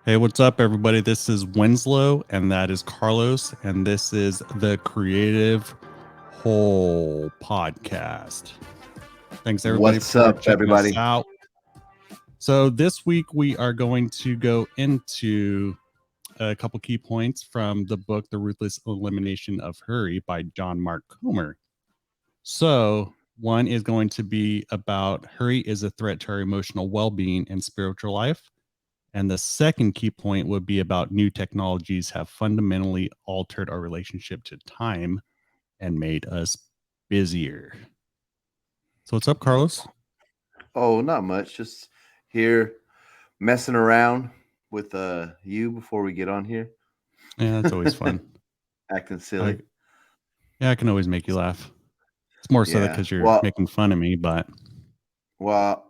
Hey, what's up, everybody? This is Winslow, and that is Carlos, and this is the Creative Whole Podcast. Thanks, everybody, What's for up, checking us everybody? out. So, this week we are going to go into a couple key points from the book, The Ruthless Elimination of Hurry by John Mark Comer. So, one is going to be about hurry is a threat to our emotional well being and spiritual life. And the second key point would be about new technologies have fundamentally altered our relationship to time and made us busier. So, what's up, Carlos? Oh, not much. Just here messing around with you before we get on here. Yeah, that's always fun. Acting I, silly. yeah, I can always make you laugh. It's more so that Yeah. because you're making fun of me, but Well,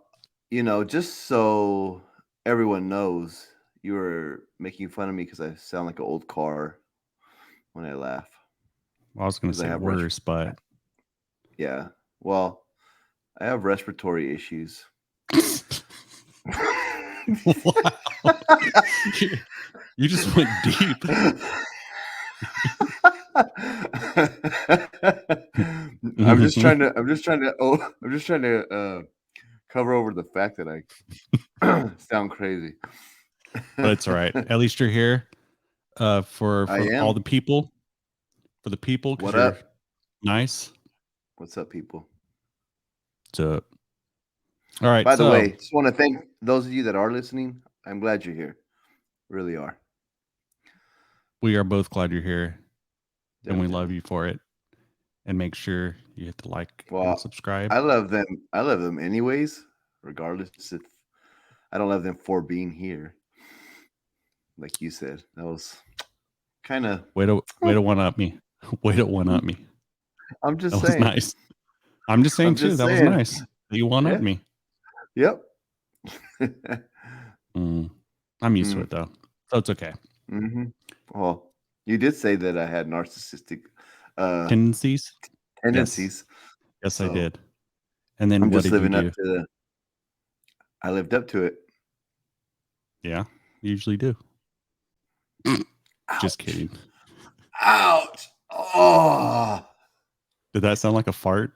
just so everyone knows, you were making fun of me because I sound like an old car when I laugh. well, I was going to Because I say have worse, but yeah. Well, I have respiratory issues. wow, you just went deep. I'm just trying to cover over the fact that I sound crazy. But it's all right. At least you're here I for all am. the people, because What you're up? nice. What's up, people? So, all right. By the So way, just want to thank those of you that are listening. I'm glad you're here. Really are. we are both glad you're here, and we love Definitely. you for it. And make sure you hit the like and Well, subscribe. I love them. I love them anyways, regardless if I don't love them for being here. Like you said, that was kind of. Way to one up me. Way to one up me. I'm just That was saying. nice. I'm just saying I'm too. just That was saying. nice. You one up Yeah. me. Yep. Mm, I'm used to mm, it though, so it's okay. hmm Well, you did say that I had narcissistic uh, Tendencies. Yes, tendencies, yes, I so did. And then I'm what just did you living up do? to the. I lived up to it. Yeah, you usually do. Just Ouch! kidding. Ouch! Oh, Did that sound like a fart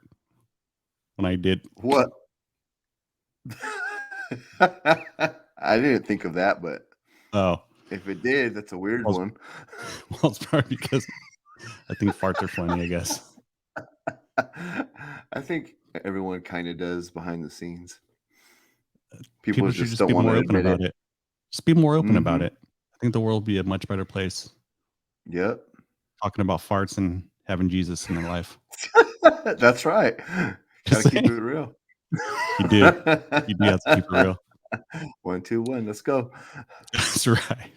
when I did? what? I didn't think of that, but Oh, if it did, that's a weird well, one. it's probably because I think farts are funny. I guess I think everyone kind of does behind the scenes. People people should just just don't be want more to open admit it. about it. Just be more open about Mm-hmm. it. I think the world would be a much better place Yep. talking about farts and having Jesus in their life. That's right. Got Just to keep saying. it real. You do. You do have to keep it real. 1, 2, 1. Let's go. That's right.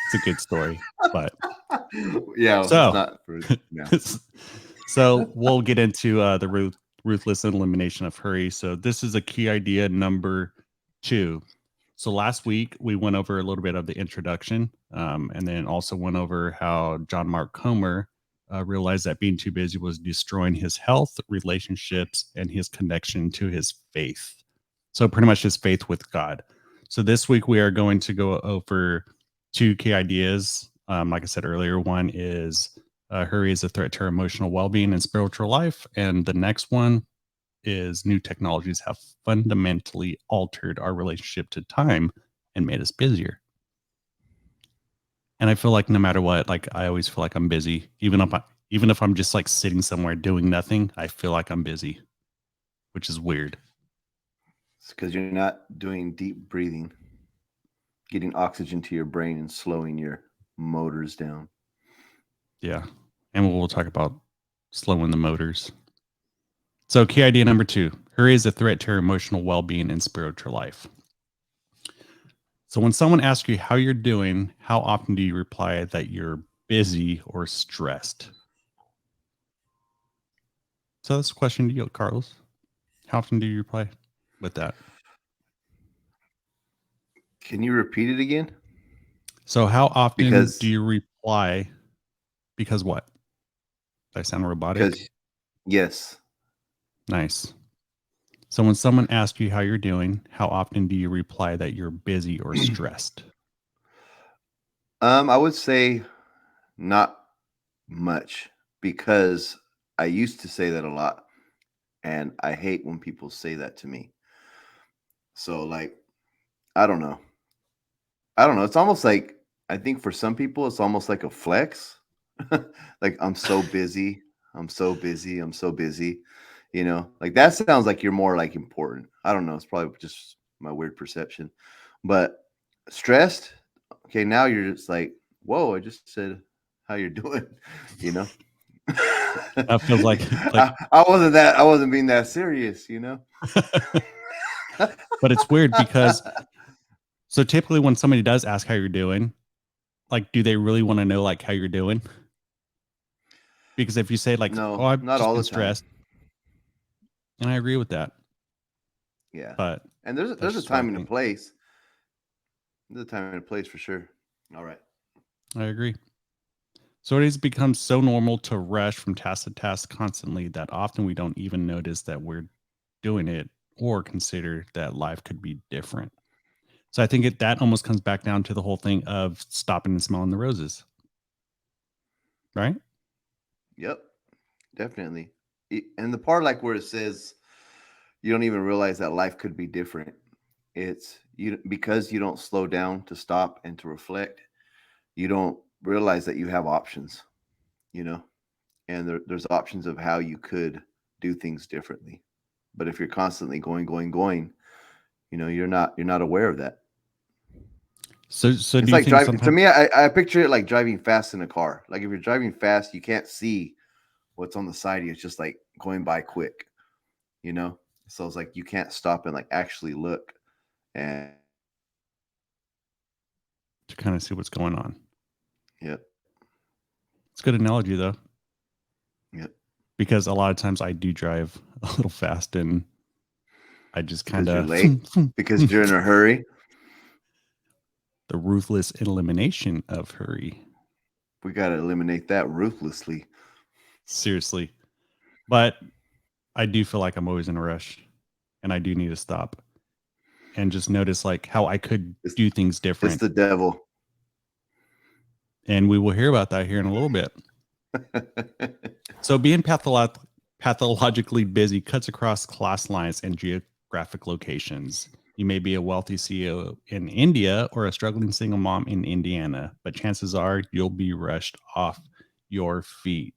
It's a good story. But Yeah, it's so, not for now. so we'll get into the ruthless elimination of hurry. So this is a key idea number 2. So last week we went over a little bit of the introduction, and then also went over how John Mark Comer realized that being too busy was destroying his health, relationships, and his connection to his faith. So pretty much his faith with God. So this week we are going to go over 2 key ideas. Like I said earlier, one is hurry is a threat to our emotional well-being and spiritual life, and the next one is new technologies have fundamentally altered our relationship to time and made us busier. And I feel like no matter what, like I always feel like I'm busy, even if I'm just like sitting somewhere doing nothing, I feel like I'm busy, which is weird. It's because you're not doing deep breathing, getting oxygen to your brain and slowing your motors down. Yeah. And we'll talk about slowing the motors. So, key idea number 2, hurry is a threat to our emotional well being and spiritual life. So, when someone asks you how you're doing, how often do you reply that you're busy or stressed? So, that's a question to you, Carlos. How often do you reply with that? Can you repeat it again? So, how often do Because you reply? Because what? Do I sound robotic? because yes. Nice. So, when someone asks you how you're doing, how often do you reply that you're busy or stressed? I would say not much because I used to say that a lot, and I hate when people say that to me. So, like, I don't know. I don't know. It's almost like I think for some people, it's almost like a flex. Like, I'm so busy. I'm so busy. I'm so busy. Like that sounds like you're more like important. I don't know. It's probably just my weird perception. But stressed, okay, now you're just like, whoa, I just said how you're doing, you know? That feels like like I wasn't being that serious. but it's weird because so typically when somebody does ask how you're doing, like do they really want to know like how you're doing? Because if you say like, "Oh, No, I've not just all been the time. stressed," and I agree with that, Yeah. but And there's that's there's a just what I time and a think. place. There's a time and a place for sure. All right. I agree. So it has become so normal to rush from task to task constantly that often we don't even notice that we're doing it or consider that life could be different. So I think that almost comes back down to the whole thing of stopping and smelling the roses, right? Yep. Definitely. And the part like where it says you don't even realize that life could be different. It's you because you don't slow down to stop and to reflect. You don't realize that you have options, you know, and there's options of how you could do things differently. But if you're constantly going, going, going, you're not aware of that. So do It's you like think driving. To sometimes me, I picture it like driving fast in a car. Like if you're driving fast, you can't see what's on the side of you. It's just like going by quick, you know. So it's like you can't stop and like actually look. And to kind of see what's going on? yep, It's a good analogy though, yep, because a lot of times I do drive a little fast and I just kind because you're of late, because you're in a hurry. the ruthless elimination of hurry. We got to eliminate that ruthlessly. Seriously. But I do feel like I'm always in a rush and I do need to stop and just notice like how I could It's do things it's different. the devil. And we will hear about that here in a little bit. So being pathologically busy cuts across class lines and geographic locations. You may be a wealthy CEO in India or a struggling single mom in Indiana, but chances are you'll be rushed off your feet.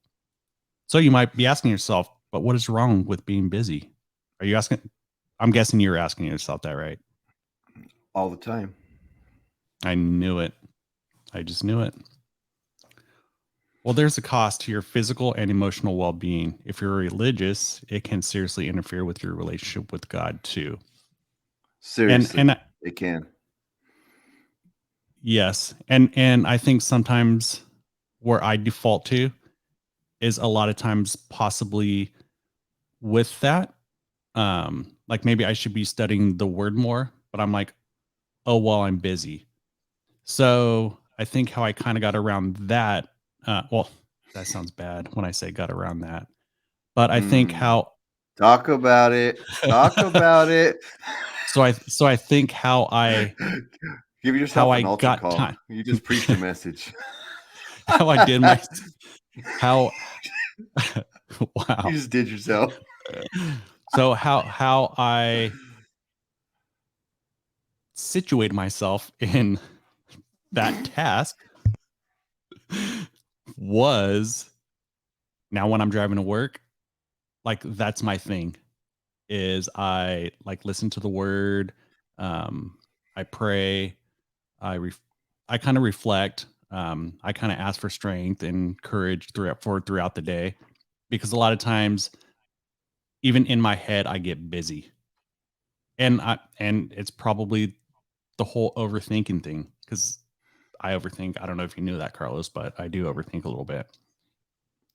So you might be asking yourself, but what is wrong with being busy? Are you asking? I'm guessing you're asking yourself that, right? All the time. I knew it. I just knew it. Well, there's a cost to your physical and emotional well being. If you're religious, it can seriously interfere with your relationship with God too. And Seriously, it can. yes, and I think sometimes where I default to is a lot of times possibly with that. Like maybe I should be studying the word more, but I'm like, oh well, I'm busy. So I think how I kind of got around that. Well, that sounds bad when I say got around that, but I think Mm. how Talk about it. Talk about it. so I think Give how yourself I an altar got call. time You just preached a message. how I did my how You wow. just did yourself. So how I situate myself in that task was now when I'm driving to work, like that's my thing is I like listen to the word, I pray, I kind of reflect, I kind of ask for strength and courage throughout the day because a lot of times even in my head I get busy. And it's probably the whole overthinking thing because I overthink. I don't know if you knew that, Carlos, but I do overthink a little bit.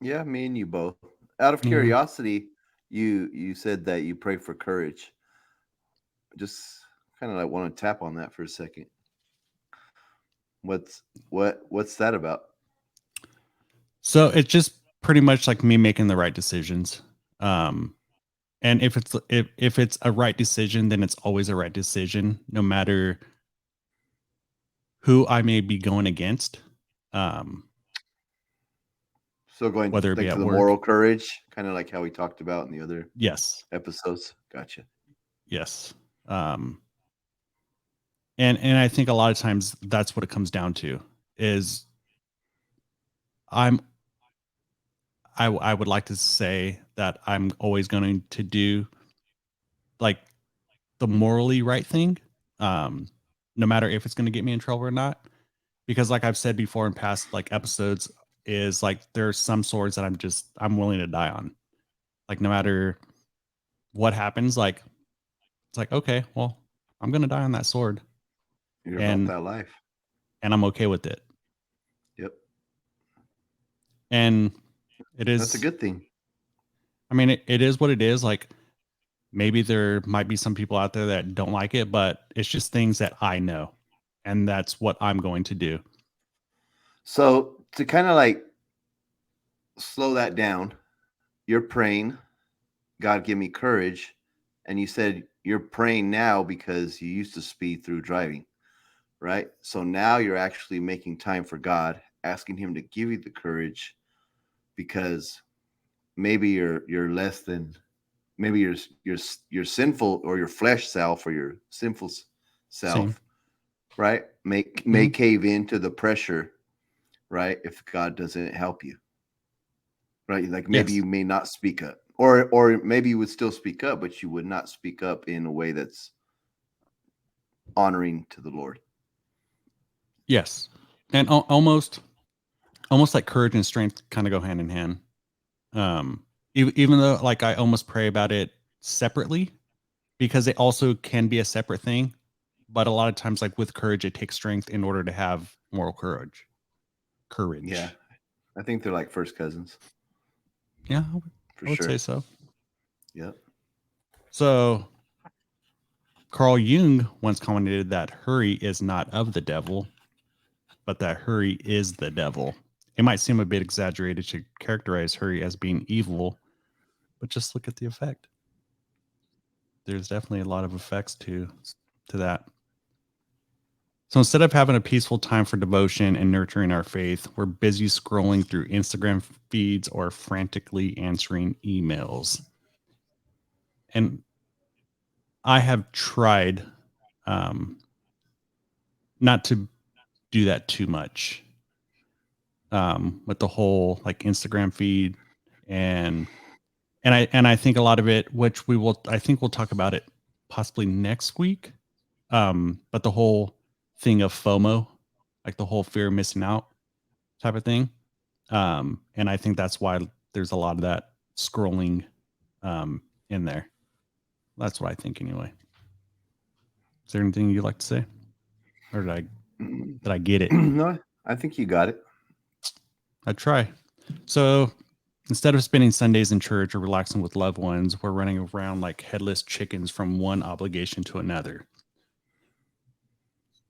Yeah, me and you both. Out of Yeah. curiosity, you said that you pray for courage. Just kind of like want to tap on that for a second. What's that about? So it's just pretty much like me making the right decisions. Um, and if it's a right decision, then it's always a right decision, no matter who I may be going against, um, So going whether it be like to at the work. moral courage, kind of like how we talked about in the other Yes, episodes. Gotcha. yes. Um, and I think a lot of times that's what it comes down to is I'm I would like to say that I'm always going to do like the morally right thing, um, no matter if it's going to get me in trouble or not. Because like I've said before in past like episodes, is like there's some swords that I'm willing to die on. Like no matter what happens, like it's like okay, well I'm gonna die on that sword, You're about and that life. I'm okay with it. Yep. And it That's a is, good thing. I mean, it is what it is. Like maybe there might be some people out there that don't like it, but it's just things that I know, and that's what I'm going to do. So to kind of like slow that down, you're praying, God give me courage. And you said you're praying now because you used to speed through driving, right? So now you're actually making time for God, asking him to give you the courage because maybe you're less than maybe your sinful or your flesh self or your sinful Same. self, right? May Hmm. cave into the pressure, right? If God doesn't help you, right? Like maybe Yes. you may not speak up, or maybe you would still speak up, but you would not speak up in a way that's honoring to the Lord. Yes. And almost like courage and strength kind of go hand in hand. Um, even though like I almost pray about it separately because it also can be a separate thing. But a lot of times, like with courage, it takes strength in order to have moral courage. Yeah, Courage. I think they're like first cousins Yeah, for I would say sure. so. Yep. So Carl Jung once commented that hurry is not of the devil, but that hurry is the devil. It might seem a bit exaggerated to characterize hurry as being evil, but just look at the effect. There's definitely a lot of effects to that. So instead of having a peaceful time for devotion and nurturing our faith, we're busy scrolling through Instagram feeds or frantically answering emails. And I have tried um, not to do that too much with the whole like Instagram feed and I think a lot of it, which I think we'll talk about it possibly next week. But the whole thing of FOMO, like the whole fear of missing out type of thing. And I think that's why there's a lot of that scrolling in there. That's what I think anyway. Is there anything you'd like to say? Or did I get it? No, I think you got it. I try. So instead of spending Sundays in church or relaxing with loved ones, we're running around like headless chickens from one obligation to another.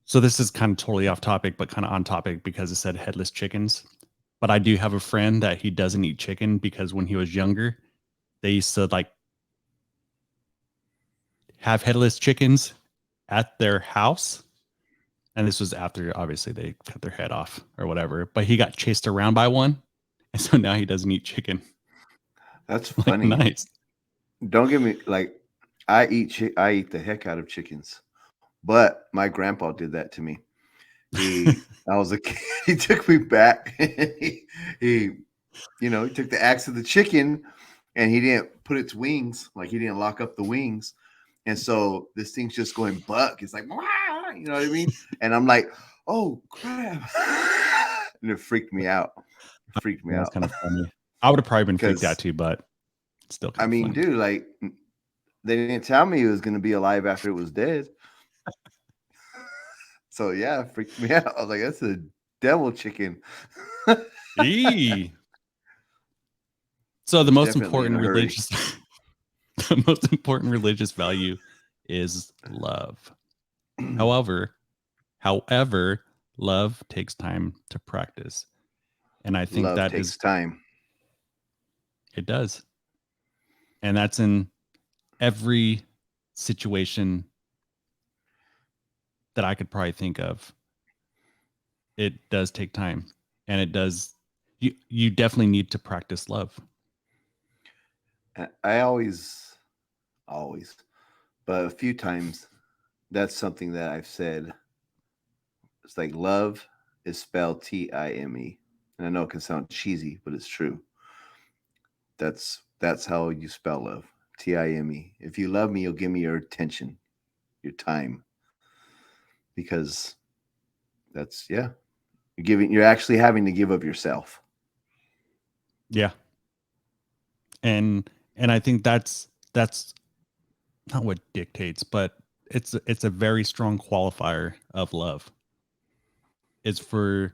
So this is kind of totally off topic, but kind of on topic because it said headless chickens. But I do have a friend that he doesn't eat chicken because when he was younger, they used to like have headless chickens at their house. And this was after obviously they cut their head off or whatever. But he got chased around by one. And so now he doesn't eat chicken. That's Like, funny. nice. Don't get me like I eat the heck out of chickens, but my grandpa did that to me. I was a kid. He took me back. He he took the axe of the chicken and he didn't put its wings, like he didn't lock up the wings. And so this thing's just going buck. It's like, "Wah!" You know what I mean? And I'm like, oh crap. And it freaked me out. It freaked me That's out. kind of funny. I would have probably been freaked out Because too, but it's still kind I of mean, funny. dude, like they didn't tell me it was gonna be alive after it was dead. So yeah, it freaked me out. I was like, that's a devil chicken. Eee. So the It's most definitely in important a hurry. religious the most important religious value is love. However, however, love takes time to practice. And I think Love that is takes time. it does. And that's in every situation that I could probably think of. it does take time, and it does. You definitely need to practice love. I always, but a few times, that's something that I've said. It's like love is spelled Time. And I know it can sound cheesy, but it's true. That's how you spell love. Time. If you love me, you'll give me your attention, your time. Because that's yeah. You're actually having to give of yourself. Yeah, and I think that's not what dictates, but it's a very strong qualifier of love. It's for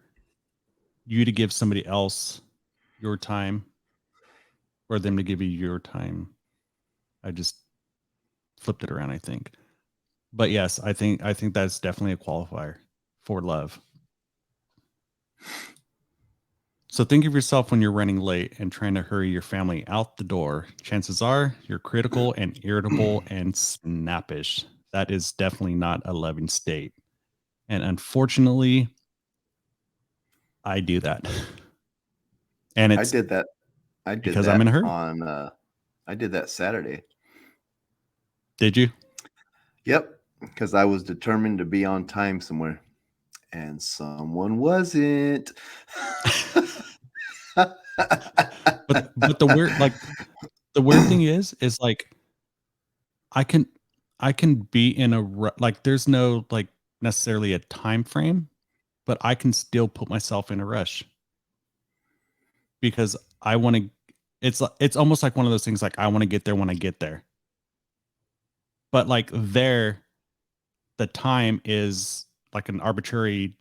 you to give somebody else your time, or them to give you your time. I just flipped it around, I think. But yes, I think that's definitely a qualifier for love. So think of yourself when you're running late and trying to hurry your family out the door. Chances are you're critical and irritable and snappish. That is definitely not a loving state. And unfortunately, I do that. And I it's did that. I did because I'm in a that hurry. on. I did that Saturday. Did you? Yep, because I was determined to be on time somewhere, and someone wasn't. But the weird thing is like I can I can be in a like there's no like necessarily a time frame, but I can still put myself in a rush because I want to. It's almost like one of those things like I want to get there when I get there, but like there, the time is like an arbitrary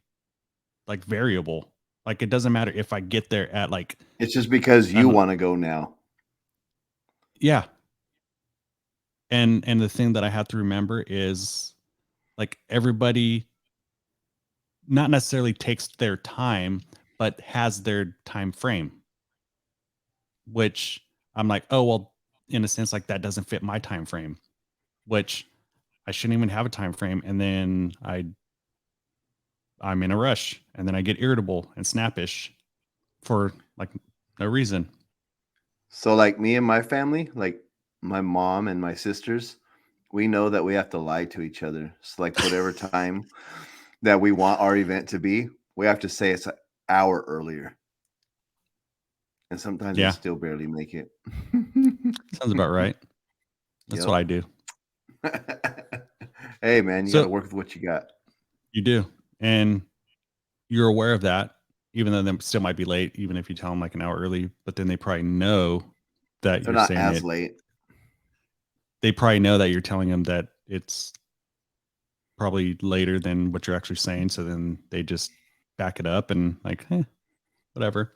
like variable. Like it doesn't matter if I get there at like It's just because I you don't want to go now. yeah, and the thing that I have to remember is like everybody not necessarily takes their time, but has their time frame, which I'm like, oh well, in a sense, like that doesn't fit my time frame, which I shouldn't even have a time frame, and then I'm in a rush, and then I get irritable and snappish for like no reason. So, like me and my family, like my mom and my sisters, we know that we have to lie to each other. So, like whatever time that we want our event to be, we have to say it's an hour earlier, and sometimes we Yeah, still barely make it. sounds about right. That's Yep. what I do. Hey, man, you got to So work with what you got. you do, and you're aware of that, even though they still might be late, even if you tell them like an hour early. But then they probably know that They're you're not saying as it. late. They probably know that you're telling them that it's probably later than what you're actually saying. So then they just back it up and like, whatever.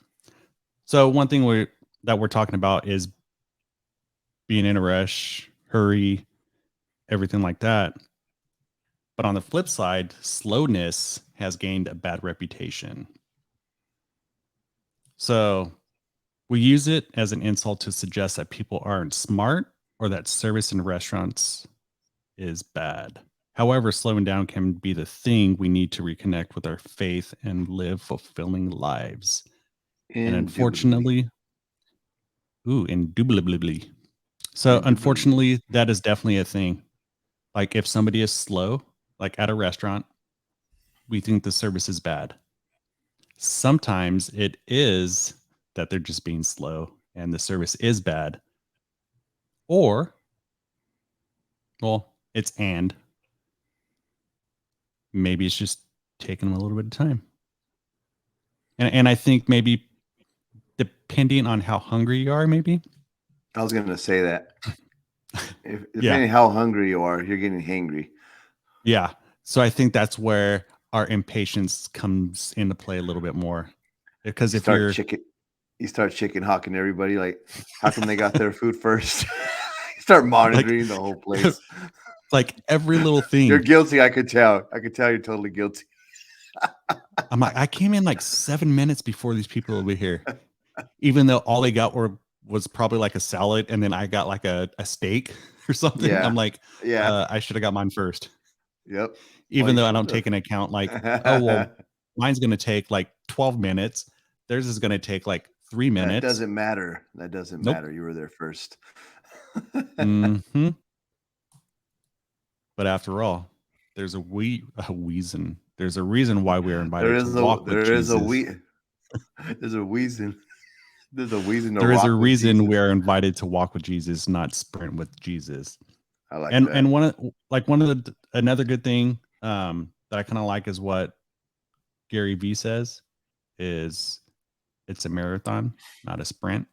So one thing we're talking about is being in a rush, hurry, everything like that. But on the flip side, slowness has gained a bad reputation. So we use it as an insult to suggest that people aren't smart or that service in restaurants is bad. However, slowing down can be the thing we need to reconnect with our faith and live fulfilling lives. And Indubitably. unfortunately, indubitably. So Indubitably. unfortunately, that is definitely a thing. Like if somebody is slow, like at a restaurant, we think the service is bad. Sometimes it is that they're just being slow and the service is bad. Or, well, it's and maybe it's just taking them a little bit of time. And I think maybe depending on how hungry you are, maybe. I was going to say that. If, Yeah. depending how hungry you are, you're getting hangry. Yeah. So I think that's where our impatience comes into play a little bit more. Because You if start you're chicken. You start chicken hawking everybody. Like, how come they got their food first? You start like monitoring the whole place. like every little You're thing, guilty. I could tell. I could tell you're totally guilty. I'm like, I came in like 7 minutes before these people over here, even though all they got was probably like a salad and then I got like a steak or something. I'm Yeah. like, Yeah. I should have got mine first. Yep. Well, Even you though I should don't take into account like, oh well, have. mine's going to take like 12 minutes. Theirs is going to take like 3 That minutes. doesn't matter. That doesn't Nope. matter. You were there first. Hmm. But after all, there's a reason. There's a reason why we are invited to walk with there is a Jesus. we there's a reason. There's a reason to There is a rock with reason we Jesus. are invited to walk with Jesus, not sprint with Jesus. I like And that. one of the another good thing that I kind of like is what Gary Vee says is it's a marathon, not a sprint.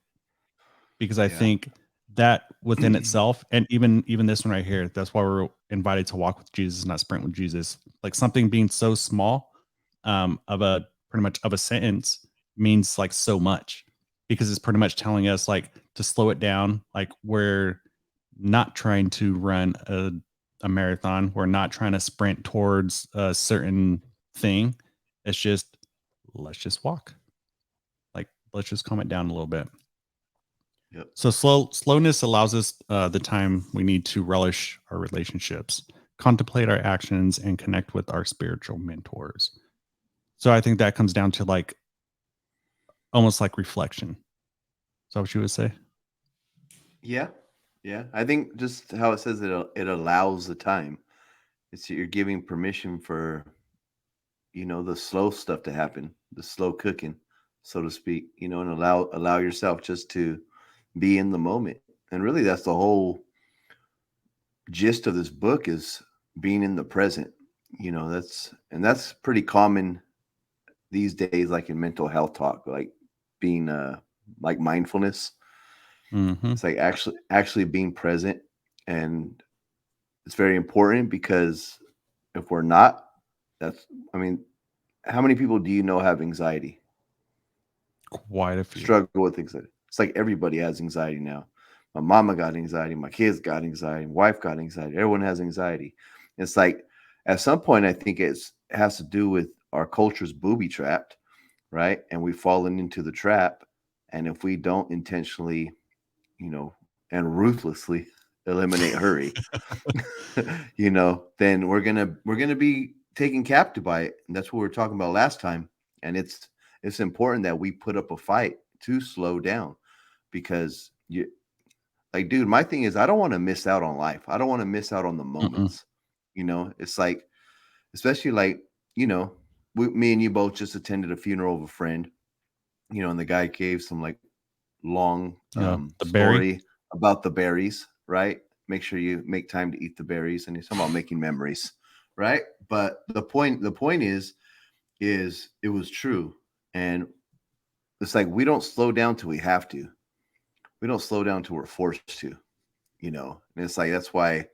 Because I Yeah. think that within itself, and even this one right here, that's why we're invited to walk with Jesus, not sprint with Jesus. Like something being so small, of a pretty much of a sentence means like so much because it's pretty much telling us like to slow it down. Like we're not trying to run a marathon. We're not trying to sprint towards a certain thing. It's just let's just walk. Like let's just calm it down a little bit. Yep. So slowness allows us the time we need to relish our relationships, contemplate our actions, and connect with our spiritual mentors. So I think that comes down to like almost like reflection. Is that what you would say? Yeah. Yeah. I think just how it says it allows the time. It's you're giving permission for, the slow stuff to happen, the slow cooking, so to speak, and allow yourself just to be in the moment. And really that's the whole gist of this book is being in the present. That's pretty common these days, like in mental health talk, like being like mindfulness. Mm-hmm. It's like actually being present, and it's very important because if we're not, that's I mean, how many people do you know have anxiety? Quite a few. Struggle with anxiety. It's like everybody has anxiety now. My mama got anxiety, my kids got anxiety, my wife got anxiety. Everyone has anxiety. It's like at some point, I think it has to do with our culture's booby trapped, right? And we've fallen into the trap. And if we don't intentionally, and ruthlessly eliminate hurry, then we're gonna be taken captive by it. And that's what we were talking about last time. And it's important that we put up a fight to slow down because you like, dude, my thing is I don't want to miss out on life. I don't want to miss out on the Mm-mm. moments. It's like, especially like, me and you both just attended a funeral of a friend, and the guy gave some like long The berry. story about the berries, right? Make sure you make time to eat the berries, and he's talking about making memories, right? But the point is it was true, and it's like we don't slow down till we have to. We don't slow down till we're forced to, And it's like that's why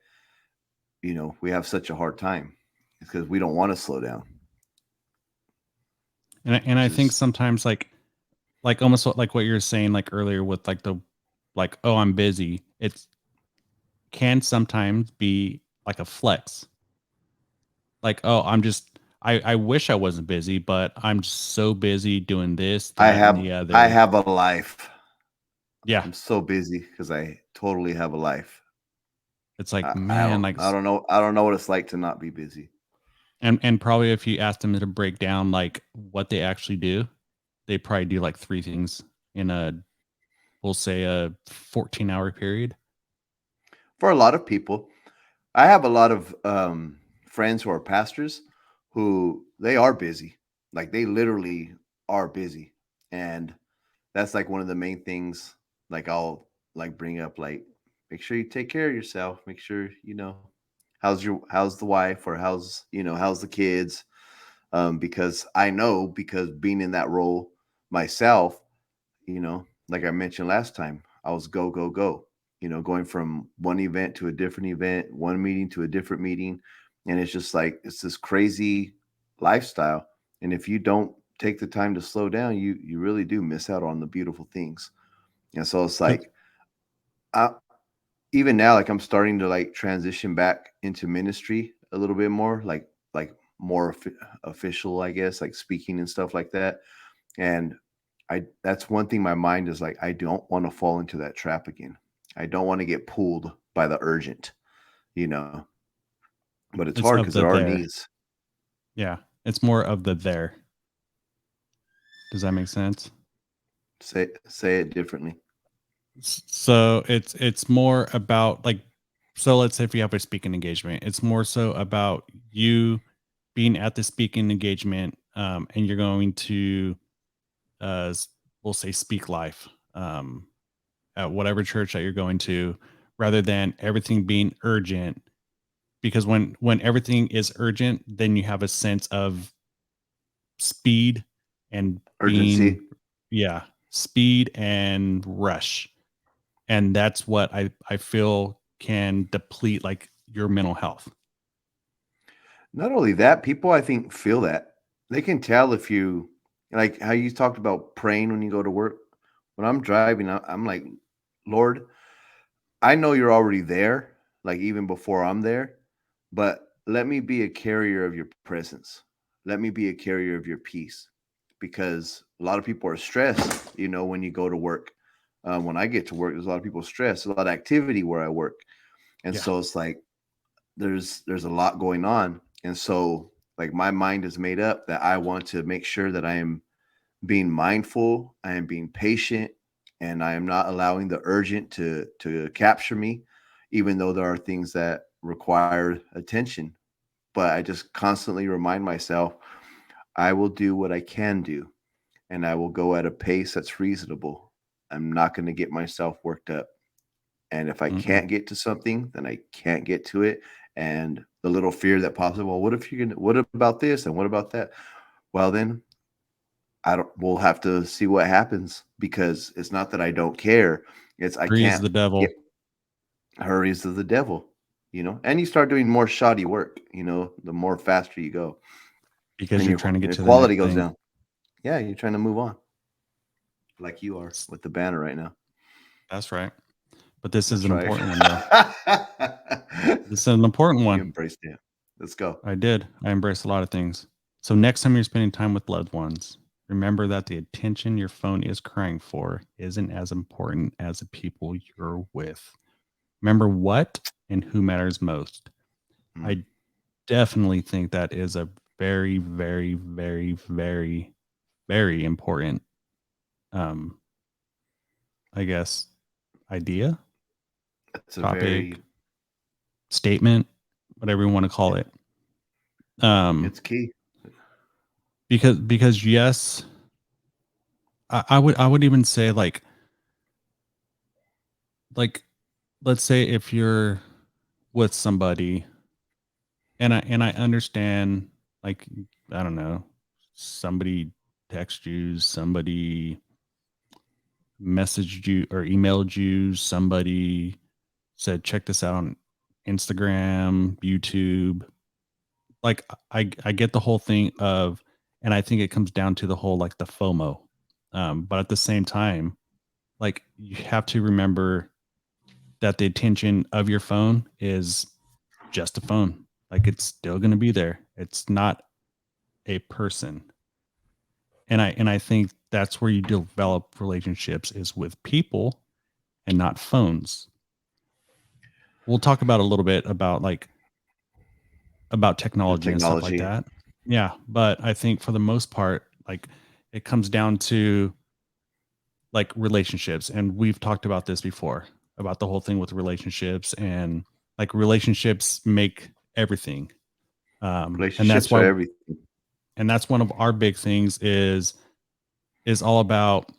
we have such a hard time because we don't want to slow down, And I which think is sometimes like almost like what you're saying like earlier with like the like oh I'm busy. It's can sometimes be like a flex. Like oh I wish I wasn't busy, but I'm just so busy doing this, I that, and have the I other. have a life. Yeah. I'm so busy because I totally have a life. It's like, I man, don't like I don't know what it's like to not be busy. and probably if you ask them to break down like what they actually do, they probably do like three things in we'll say a 14-hour period. For a lot of people, I have a lot of friends who are pastors who they are busy. Like they literally are busy. And that's like one of the main things like I'll like bring up like make sure you take care of yourself. Make sure, how's the wife or how's the kids? Because I know because being in that role myself, like I mentioned last time, I was go, go, go, going from one event to a different event, one meeting to a different meeting. And it's just like, it's this crazy lifestyle. And if you don't take the time to slow down, you really do miss out on the beautiful things. And so it's Yep. like, I, even now, like I'm starting to like transition back into ministry a little bit more, like more official, I guess, like speaking and stuff like that. And I that's one thing my mind is like, I don't want to fall into that trap again. I don't want to get pulled by the urgent, you know. But it's It's hard of because the there are there. needs. Yeah. It's more of the there. Does that make sense? Say it differently. So it's more about like, so let's say if you have a speaking engagement, it's more so about you being at the speaking engagement, and you're going to we'll say speak life, at whatever church that you're going to, rather than everything being urgent. Because when everything is urgent, then you have a sense of speed and being, Urgency. yeah, speed and rush. And that's what I feel can deplete like your mental health. Not only that, people I think feel that. They can tell if you like how you talked about praying when you go to work. When I'm driving, I'm like, Lord, I know you're already there, like even before I'm there, but let me be a carrier of your presence. Let me be a carrier of your peace, because a lot of people are stressed, when you go to work. When I get to work, there's a lot of people stressed, a lot of activity where I work. And Yeah. so it's like there's a lot going on. And so like my mind is made up that I want to make sure that I am being mindful, I am being patient, and I am not allowing the urgent to capture me, even though there are things that require attention. But I just constantly remind myself I will do what I can do, and I will go at a pace that's reasonable. I'm not going to get myself worked up. And if I Mm-mm. can't get to something, then I can't get to it. And the little fear that pops up, well, what if you're gonna, what about this and what about that? Well, then I don't. We'll have to see what happens, because it's not that I don't care. It's I Hurry is can't the devil get hurries of the devil. And you start doing more shoddy work. The more faster you go, because and you're your trying to get your to the next quality goes thing. down. Yeah, you're trying to move on, like you are with the banner right now. That's right. But this is That's an right. important one though. This is an important You one. embraced it. Let's go. I did. I embrace a lot of things. So next time you're spending time with loved ones, remember that the attention your phone is crying for isn't as important as the people you're with. Remember what and who matters most. Mm. I definitely think that is a very, very, very, very, very important, um, I guess, idea, That's a topic, very statement, whatever you want to call yeah. it. Um, It's key. because yes, I would even say like let's say if you're with somebody, and I understand, like, I don't know, somebody text you, somebody messaged you or emailed you, somebody said check this out on Instagram, YouTube. Like I get the whole thing of, and I think it comes down to the whole like the FOMO. But at the same time, like you have to remember that the attention of your phone is just a phone. Like it's still going to be there. It's not a person. And I think that's where you develop relationships is with people and not phones. We'll talk about a little bit about like about The technology and stuff like technology. that. Yeah, but I think for the most part, like it comes down to like relationships, and we've talked about this before about the whole thing with relationships, and like relationships make everything. And that's Relationships are why, everything. and that's one of our big things is all about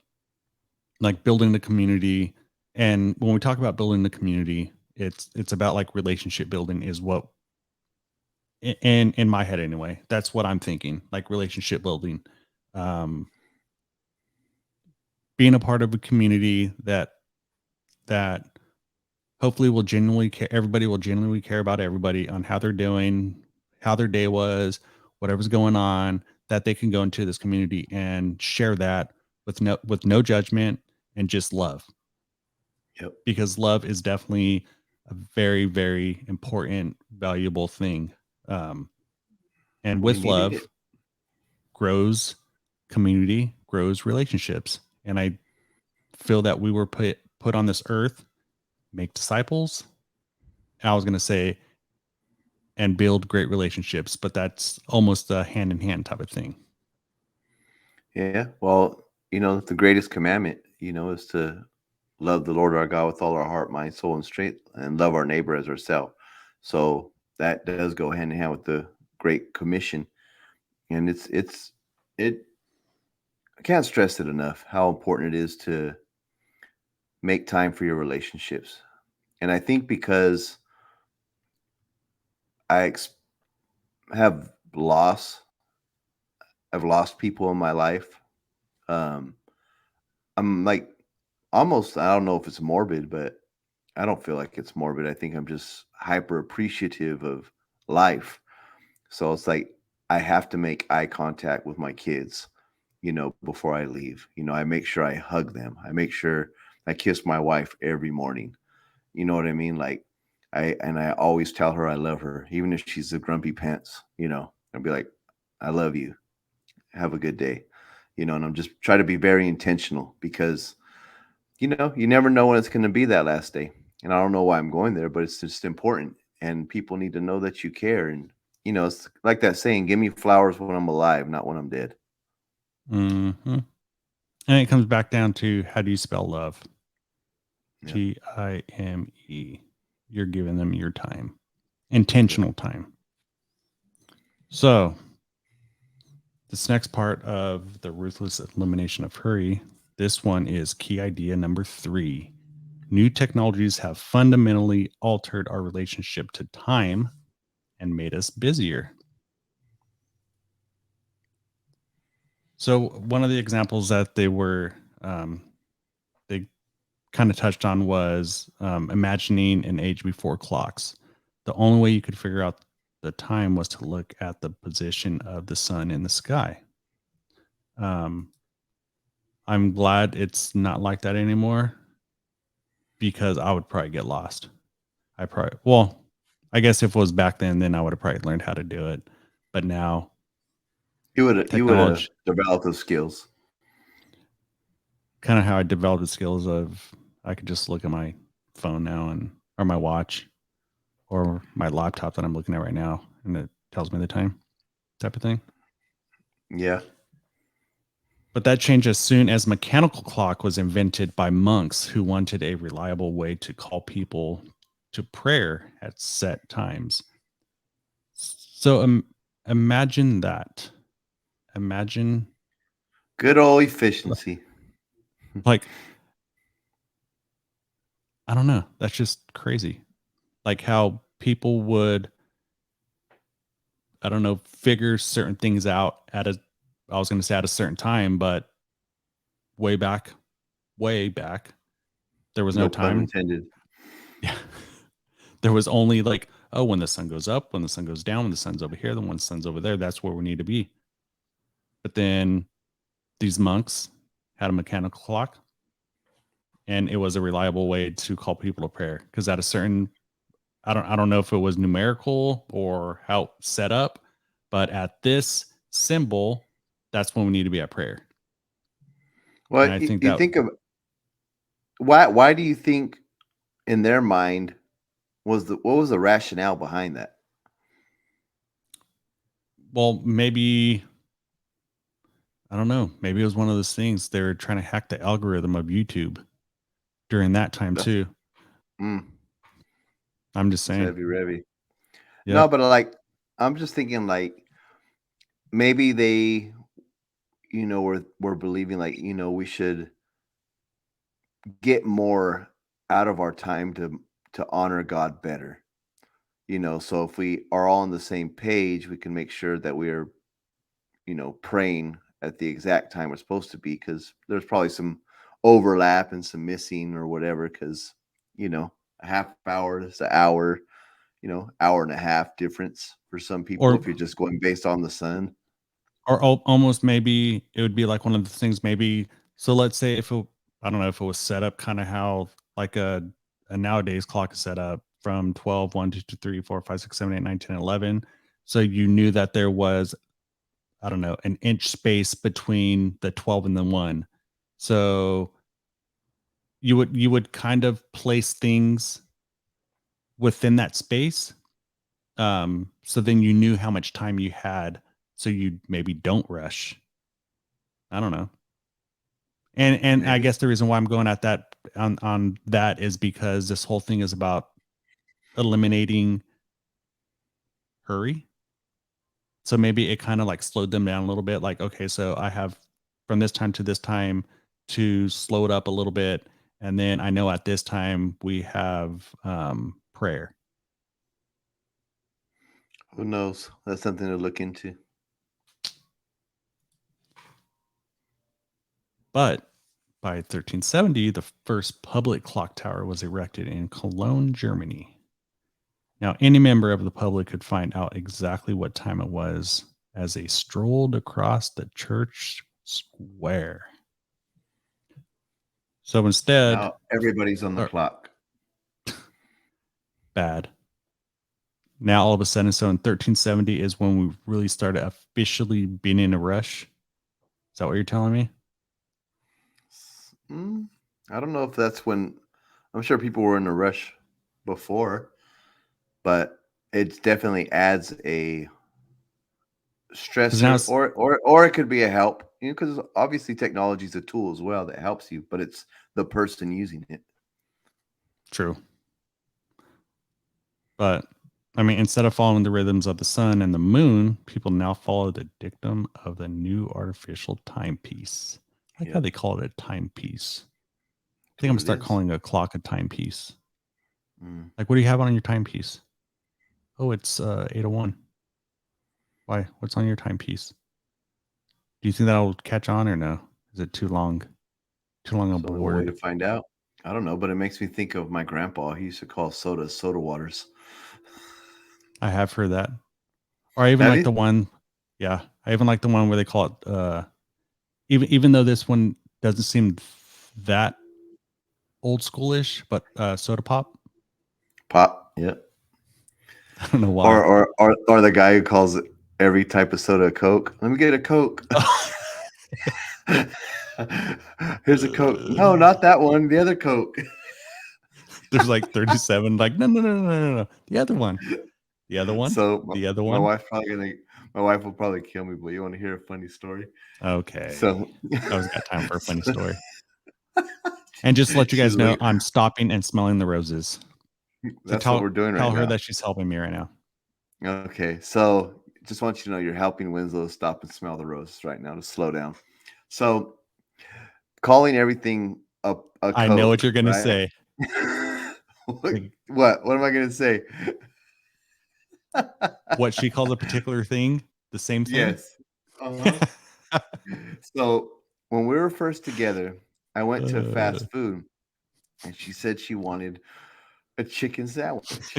like building the community. And when we talk about building the community, it's about like relationship building is what, in my head anyway, that's what I'm thinking, like relationship building, um being a part of a community that hopefully will genuinely care, everybody will genuinely care about everybody on how they're doing, how their day was, whatever's going on, that they can go into this community and share that with no judgment and just love, Yep. because love is definitely a very, very important, valuable thing. um and We with needed it. love grows community, grows relationships. And I feel that we were put on this earth, make disciples. I was going to say, and build great relationships, but that's almost a hand in hand type of thing. Yeah. Well, the greatest commandment, is to love the Lord our God with all our heart, mind, soul, and strength, and love our neighbor as ourselves. So that does go hand in hand with the Great Commission, and it. I can't stress it enough how important it is to make time for your relationships. And I think because I have lost, I've lost people in my life. Um, I'm like almost, I don't know if it's morbid, but I don't feel like it's morbid. I think I'm just hyper appreciative of life. So it's like I have to make eye contact with my kids, before I leave. I make sure I hug them. I make sure I kiss my wife every morning. You know what I mean? Like I always tell her I love her, even if she's a grumpy pants, I'll be like, I love you. Have a good day. And I'm just try to be very intentional because you never know when it's going to be that last day. And I don't know why I'm going there, but it's just important. And people need to know that you care. And, it's like that saying, give me flowers when I'm alive, not when I'm dead. Hmm. And it comes back down to, how do you spell love? Yeah. Time. You're giving them your time, Yeah. intentional time. So, this next part of the ruthless elimination of hurry, this one is key idea number 3. New technologies have fundamentally altered our relationship to time and made us busier. So, one of the examples that they kind of touched on was imagining an age before clocks. The only way you could figure out the time was to look at the position of the sun in the sky. Um, I'm glad it's not like that anymore, because I would probably get lost. Well, I guess if it was back then I would have probably learned how to do it. But now You would have technology, developed those skills. kind of how I developed the skills of, I could just look at my phone now, and or my watch, or my laptop that I'm looking at right now, and it tells me the time, type of thing. Yeah. But that changed as soon as mechanical clock was invented by monks who wanted a reliable way to call people to prayer at set times. So imagine that. Imagine, Good old efficiency. like, I don't know. That's just crazy. Like how people would, I don't know, figure certain things out I was going to say at a certain time, but way back, way back, there was no No pun time. intended. Yeah. There was only like, oh, when the sun goes up, when the sun goes down, when the sun's over here, then when the sun's over there, that's where we need to be. But then these monks had a mechanical clock, and it was a reliable way to call people to prayer, because at a certain, I don't know if it was numerical or how set up, but at this symbol, that's when we need to be at prayer. And Well, I you, think you that, think of why do you think in their mind what was the rationale behind that? well, maybe, I don't know, maybe it was one of those things they were trying to hack the algorithm of YouTube during that time That's too. mm, I'm just it's saying. heavy revy. No, Yep. but like I'm just thinking like maybe they, were believing like, we should get more out of our time to honor God better. So if we are all on the same page, we can make sure that we are, praying at the exact time we're supposed to be because there's probably some overlap and some missing or whatever because, a half hour is an hour, hour and a half difference for some people Or if you're just going based on the sun. almost, maybe it would be like one of the things, maybe, so let's say if it, I don't know if it was set up kind of how like a nowadays clock is set up from 12, 1, 2, 3, 4, 5, 6, 7, 8, 9, 10, 11. So you knew that there was, I don't know, an inch space between the 12 and the 1. So you would kind of place things within that space. So then you knew how much time you had, so you maybe don't rush. I don't know. And I Maybe. guess the reason why I'm going at that on that is because this whole thing is about eliminating hurry. So maybe it kind of like slowed them down a little bit. Like, okay, so I have from this time to this time to slow it up a little bit. And then I know at this time we have prayer. Who knows? That's something to look into. But by 1370, the first public clock tower was erected in Cologne, Germany. Now, any member of the public could find out exactly what time it was as they strolled across the church square. So instead, Now everybody's on the or clock. bad. Now all of a sudden, so in 1370 is when we really started officially being in a rush. Is that what you're telling me? Mm, I don't know if that's when. I'm sure people were in a rush before, but it definitely adds a Because now stressor, it's or it could be a help. You know, because obviously technology is a tool as well that helps you, but it's the person using it. true. But I mean, instead of following the rhythms of the sun and the moon, people now follow the dictum of the new artificial timepiece. I like how Yep, they call it a timepiece. I that's think I'm what gonna it start is. calling a clock a timepiece. Mm. Like, what do you have on your timepiece? Oh, it's 8:01. Why? What's on your timepiece? Do you think that'll catch on or no? Is it too long? Too long There's of a only one way to word? find out. I don't know, but it makes me think of my grandpa. He used to call soda waters. I have heard that. Or I even Have like you? the one. Yeah, I even like the one where they call it. Even though this one doesn't seem that old schoolish, but soda pop. Pop. Yep. I don't know Or why. the guy who calls it every type of soda a Coke. Let me get a Coke. Here's a Coke. No, not that one. The other Coke. There's like 37. Like no, no, no, no, no, no. The other one. The other one. So The other my one. wife's probably gonna. My wife will probably kill me. But you want to hear a funny story? Okay. So, I always got time for a funny so story. And just to let you she's guys know, like, I'm stopping and smelling the roses. So that's what we're doing right tell her now. that she's helping me right now. Okay, so just want you to know you're helping Winslow stop and smell the roses right now to slow down. So calling everything a I know what Coke, you're gonna right? say. what? Like, What am I gonna say? what she calls a particular thing, the same thing. Yes. Uh-huh. So when we were first together, I went to uh, fast food and she said she wanted a chicken sandwich.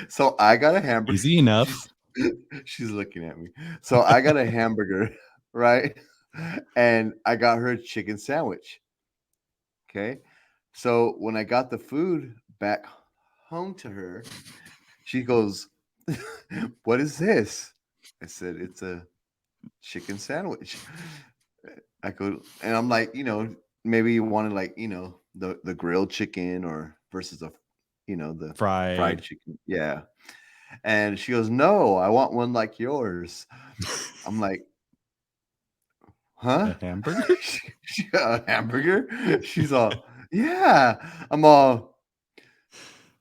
So I got a hamburger. easy enough. She's she's looking at me. So I got a hamburger, right? And I got her a chicken sandwich. Okay. So when I got the food back home to her, she goes, "What is this?" I said, "It's a chicken sandwich." I go, and I'm like, maybe you wanted like, the grilled chicken or versus the fried Fried chicken. Yeah. And she goes, "No, I want one like yours." I'm like, "Huh?" a hamburger. A hamburger? She's all, "Yeah." I'm all,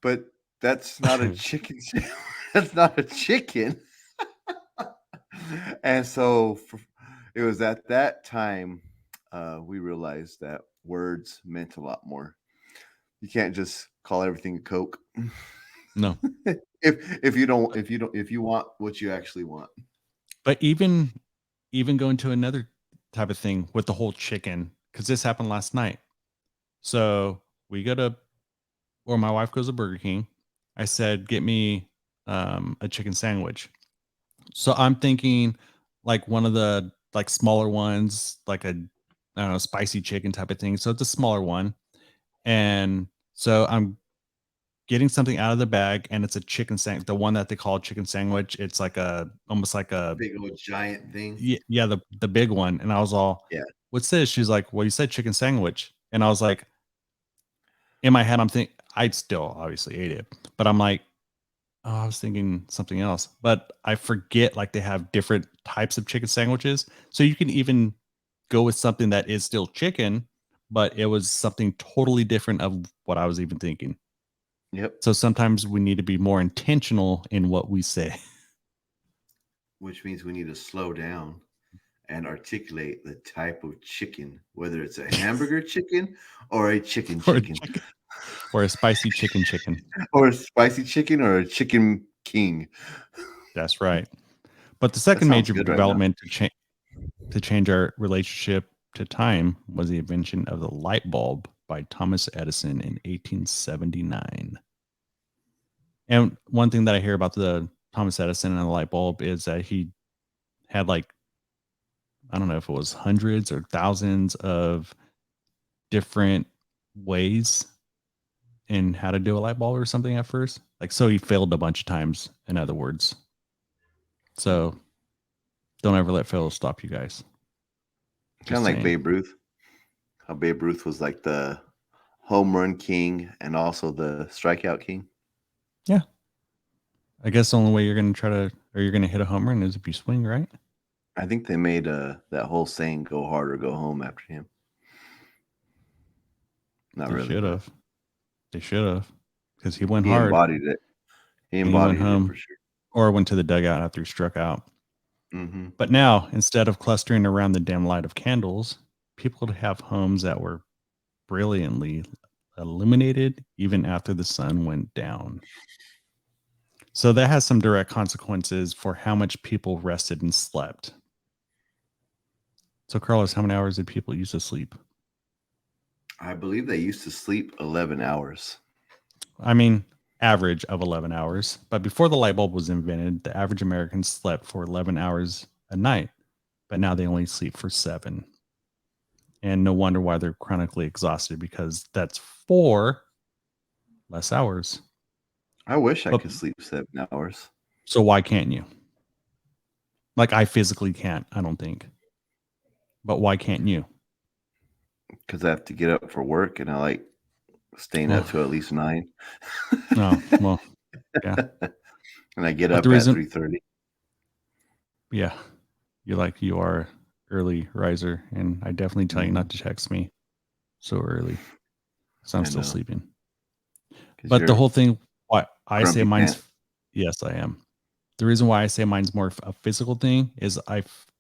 "But that's not a chicken. That's not a chicken." And so it was at that time we realized that words meant a lot more. You can't just call everything a Coke. No, If you want what you actually want. but even going to another type of thing with the whole chicken, because this happened last night. So we go to, or my wife goes to Burger King. I said, get me a chicken sandwich. So I'm thinking like one of the like smaller ones, like a I don't know, spicy chicken type of thing. So it's a smaller one. And so I'm getting something out of the bag and it's a chicken sandwich, the one that they call chicken sandwich. It's like a almost like a Big old giant thing. yeah, the big one. And I was all, Yeah. what's this? She's like, well, you said chicken sandwich. And I was like, in my head, I'm thinking I'd still obviously ate it, but I'm like, Oh, I was thinking something else, but I forget like they have different types of chicken sandwiches. So you can even go with something that is still chicken, but it was something totally different of what I was even thinking. Yep. So sometimes we need to be more intentional in what we say. Which means we need to slow down and articulate the type of chicken, whether it's a hamburger chicken or a chicken or a chicken, chicken or a spicy chicken. or a spicy chicken or a chicken king. That's right. But the That second sounds major good right now. development to change our relationship to time was the invention of the light bulb by Thomas Edison in 1879. And one thing that I hear about the Thomas Edison and the light bulb is that he had like, I don't know if it was hundreds or thousands of different ways in how to do a light bulb or something at first. Like, so he failed a bunch of times, in other words. So don't ever let fail stop you guys. Kind of Just like saying. Babe Ruth. How Babe Ruth was like the home run king and also the strikeout king. Yeah. I guess the only way you're going to try to, or you're going to hit a home run is if you swing, right? I think they made that whole saying "go hard or go home" after him. Not They really, should but have. They should have. Because he went he hard embodied it. He and he went embodied it for home sure. or went to the dugout after he struck out. Mm-hmm. But now, instead of clustering around the dim light of candles, people would have homes that were brilliantly illuminated even after the sun went down. So that has some direct consequences for how much people rested and slept. So, Carlos, how many hours did people used to sleep? I believe they used to sleep 11 hours. I mean, average of 11 hours. But before the light bulb was invented, the average American slept for 11 hours a night. But now they only sleep for 7. And no wonder why they're chronically exhausted, because that's 4 less hours. I wish I But could sleep 7 hours. so why can't you? Like, I physically can't, I don't think. But why can't you? Because I have to get up for work and I like staying Well, up till at least 9. no, well, yeah. And I get But the up at reason, 3:30. yeah, you are early riser, and I definitely tell you Mm-hmm. not to text me so early because I'm I still know. sleeping. Because But the you're whole thing, why I say grumpy mine's, pants. yes, I am. The reason why I say mine's more a physical thing is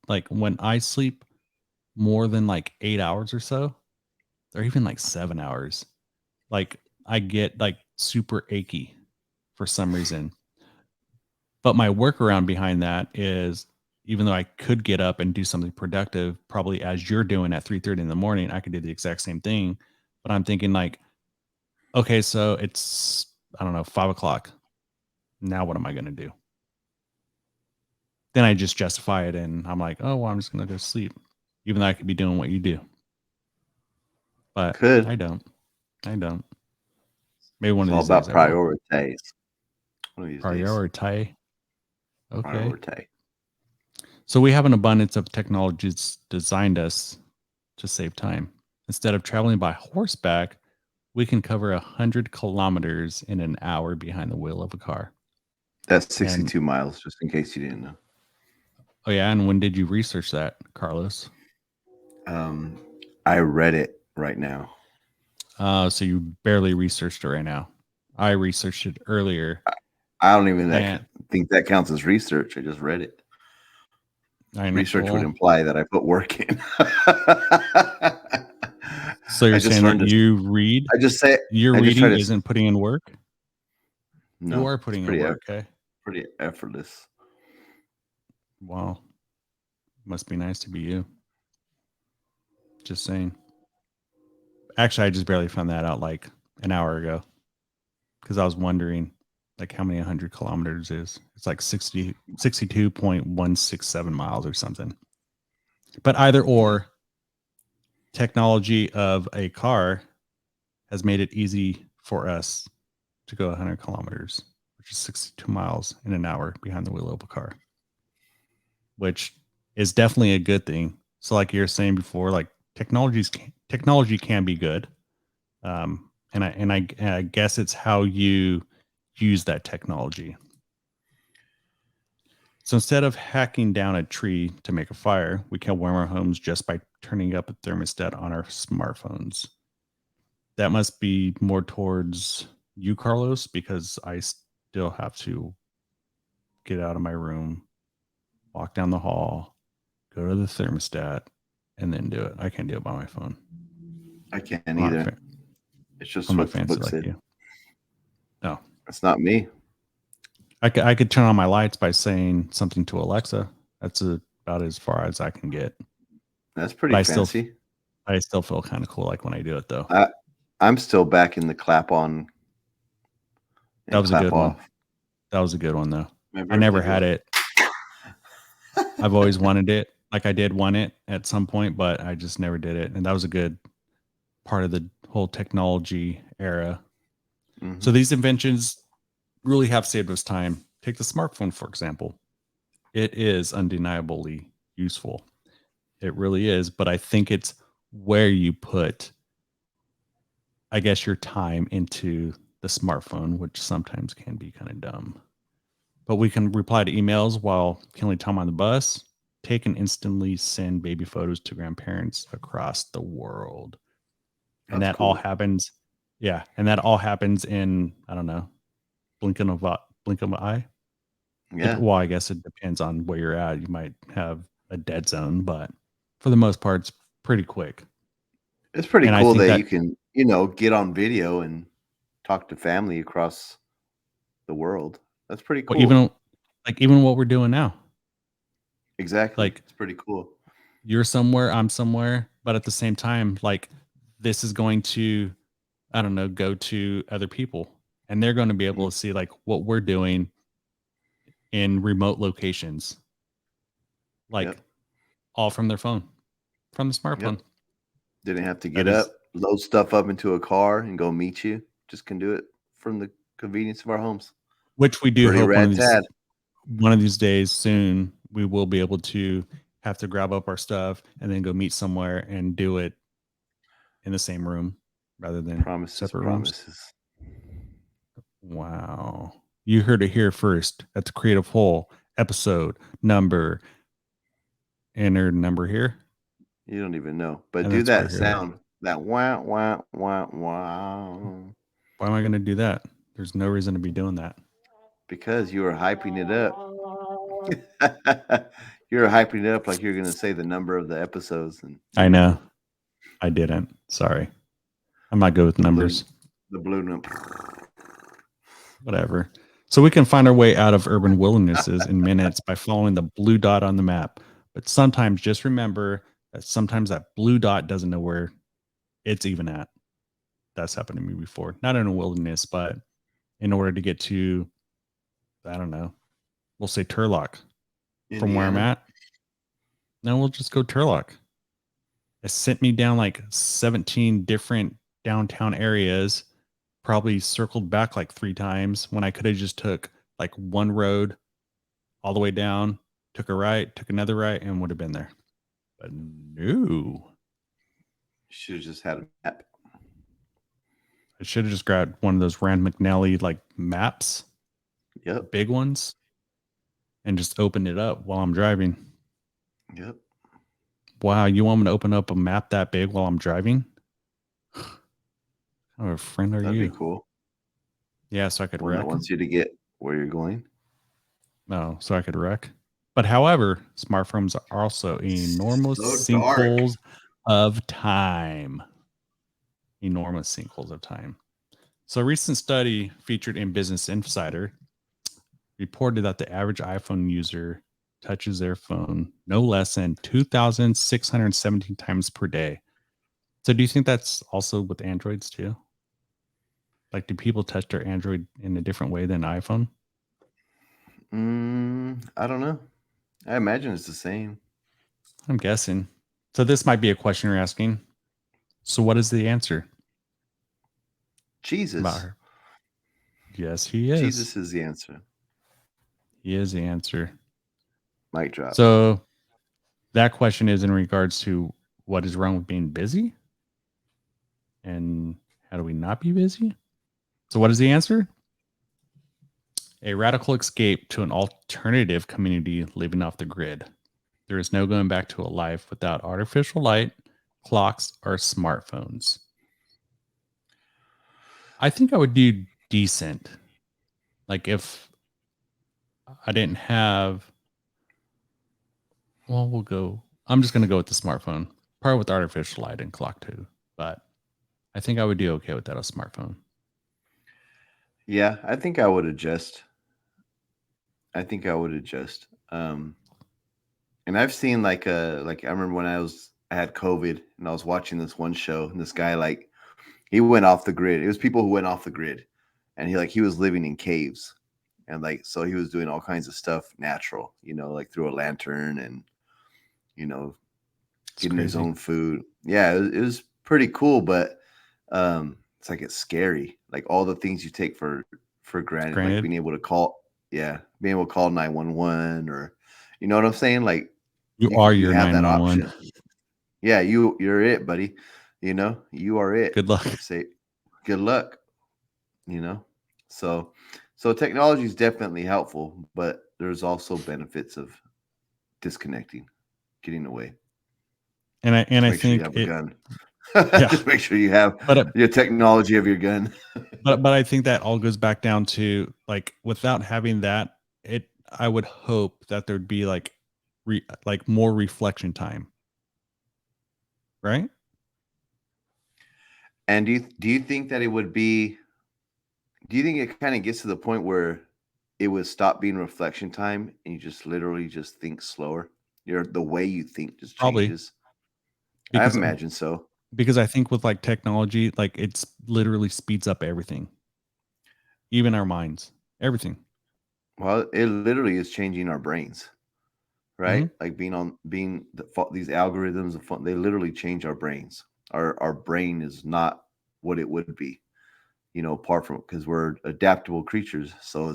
like when I sleep more than like 8 hours or so, or even like 7 hours, like I get like super achy for some reason. But my workaround behind that is, even though I could get up and do something productive, probably as you're doing at 3:30 in the morning, I could do the exact same thing. But I'm thinking like, okay, so it's, I don't know, 5 o'clock. Now what am I going to do? Then I just justify it and I'm like, oh, well, I'm just going to go sleep, even though I could be doing what you do. But Could. I don't. I don't. Maybe one It's of all these days about I will. prioritize. One of these days. Prioritize. Okay. Prioritize. So we have an abundance of technologies designed us to save time. Instead of traveling by horseback, we can cover 100 kilometers in an hour behind the wheel of a car. That's And 62 miles, just in case you didn't know. oh yeah, and when did you research that, Carlos? Um, I read it right now. So you barely researched it right now. I researched it earlier, I don't even and think that counts as research. I just read it. I know. Research would Well, imply that I put work in. so I you're just saying that learned to. you read, I just say. your I just try reading to. isn't putting in work? You No, are it's putting in work, okay? pretty effortless. Wow, must be nice to be you. Just saying. Actually, I just barely found that out like an hour ago because I was wondering like how many 100 kilometers is. It's like 62.167 miles or something. But either Mm. or, technology of a car has made it easy for us to go 100 kilometers, which is 62 miles in an hour behind the wheel of a car, which is definitely a good thing. So, like you're saying before, like technology can be good, and I guess it's how you use that technology. So instead of hacking down a tree to make a fire, we can warm our homes just by turning up a thermostat on our smartphones. That must be more towards you, Carlos, because I still have to get out of my room, walk down the hall, go to the thermostat, and then do it. I can't do it by my phone. I can't I'm not, either. It's just I'm not what the fancy book like said. you. No, It's not me. I could turn on my lights by saying something to Alexa. That's about as far as I can get. That's But pretty fancy. I still feel kind of cool like when I do it though. I, I'm still back in the clap on That and was a clap good one. off. That was a good one though. My I never birthday had boy. it. I've always wanted it. Like I did want it at some point, but I just never did it. And that was a good part of the whole technology era. So Hmm. these inventions really have saved us time. Take the smartphone, for example. It is undeniably useful. It really is. But I think it's where you put, I guess, your time into the smartphone, which sometimes can be kind of dumb. But we can reply to emails while killing time on the bus. Take and instantly send baby photos to grandparents across the world. And That's that all cool. happens. Yeah. And that all happens in, I don't know, blink of an eye. Yeah. Well, I guess it depends on where you're at. You might have a dead zone, but for the most part, it's pretty quick. It's pretty And I cool think that that, you can, get on video and talk to family across the world. That's pretty well, cool. even what we're doing now, Exactly. like It's pretty cool. you're somewhere, I'm somewhere, but at the same time, like this is going to, I don't know, go to other people and they're going to be able Mm. to see like what we're doing in remote locations, like Yep. all from their phone, from the Yep. smartphone. Didn't have to That get is, up, load stuff up into a car, and go meet you. Just can do it from the convenience of our homes. which we do Pretty hope rad tad. one of these days soon we will be able to have to grab up our stuff and then go meet somewhere and do it in the same room rather than Promises, separate rooms. promises. Wow. You heard it here first. That's Creative Whole episode number, enter number here. You don't even know. But And do that's that right here. sound. That wah, wah, wah, wah. Why am I going to do that? There's no reason to be doing that. Because you were hyping it up. You were hyping it up like you're going to say the number of the episodes, and you I didn't. know. I didn't. Sorry. I'm not good with The blue, numbers. the blue number. Whatever. So we can find our way out of urban wildernesses in minutes by following the blue dot on the map. But sometimes just remember that sometimes that blue dot doesn't know where it's even at. That's happened to me before. Not in a wilderness, but in order to get to, I don't know, we'll say Turlock from where I'm Indiana. at. Now we'll just go Turlock. It sent me down like 17 different downtown areas, probably circled back like 3 times when I could have just took like one road all the way down, took a right, took another right, and would have been there. But no, Should have just had a map. I should have just grabbed one of those Rand McNally like maps, the Yep. big ones, and just opened it up while I'm driving. Yep. Wow, you want me to open up a map that big while I'm driving? What kind of a friend are That'd be you? cool. Yeah, so I could One that wreck. wants you to get where you're going. No, so I could wreck. But however, smartphones are also enormous So dark. sinkholes of time. Enormous sinkholes of time. So a recent study featured in Business Insider reported that the average iPhone user touches their phone no less than 2,617 times per day. So do you think that's also with Androids too? Like, do people touch their Android in a different way than iPhone? I don't know. I imagine it's the same. I'm guessing. So this might be a question you're asking. So what is the answer about Jesus. her? Yes, he is. Jesus is the answer. He is the answer. Mic drop. So that question is in regards to what is wrong with being busy and how do we not be busy? So what is the answer? A radical escape to an alternative community living off the grid. There is no going back to a life without artificial light, clocks, or smartphones. I think I would do decent. Like if I didn't have, well, we'll go. I'm just going to go with the smartphone, probably with artificial light and clock too. But I think I would do okay without a smartphone. Yeah, I think I would adjust. I think I would adjust. And I've seen like I remember when I had COVID and I was watching this one show and this guy like he went off the grid. It was people who went off the grid, and he was living in caves, and like so he was doing all kinds of stuff natural, like through a lantern and you know It's getting his crazy. own food. Yeah, it was pretty cool, but it's like it's scary. Like all the things you take for granted, like Granted, being able to call, yeah, being able to call 911 or, you know what I'm saying? Like you are you your have that 911. option. Yeah, you're it, buddy. You are it. Good luck. Say, good luck. You know, so so technology is definitely helpful, but there's also benefits of disconnecting, getting away. And Just I make sure you think have a it, gun. yeah. Just make sure you have But your technology of your gun. but I think that all goes back down to like without having that, it I would hope that there'd be like more reflection time, right? And do you think that it would be? Do you think it kind of gets to the point where it would stop being reflection time and you just literally just think slower? The way you think just Probably changes. I because imagine so. I think with like technology, like it's literally speeds up everything, even our minds, everything. Well, it literally is changing our brains, Hmm. right? Like these algorithms of fun, they literally change our brains. Our brain is not what it would be, apart from because we're adaptable creatures. So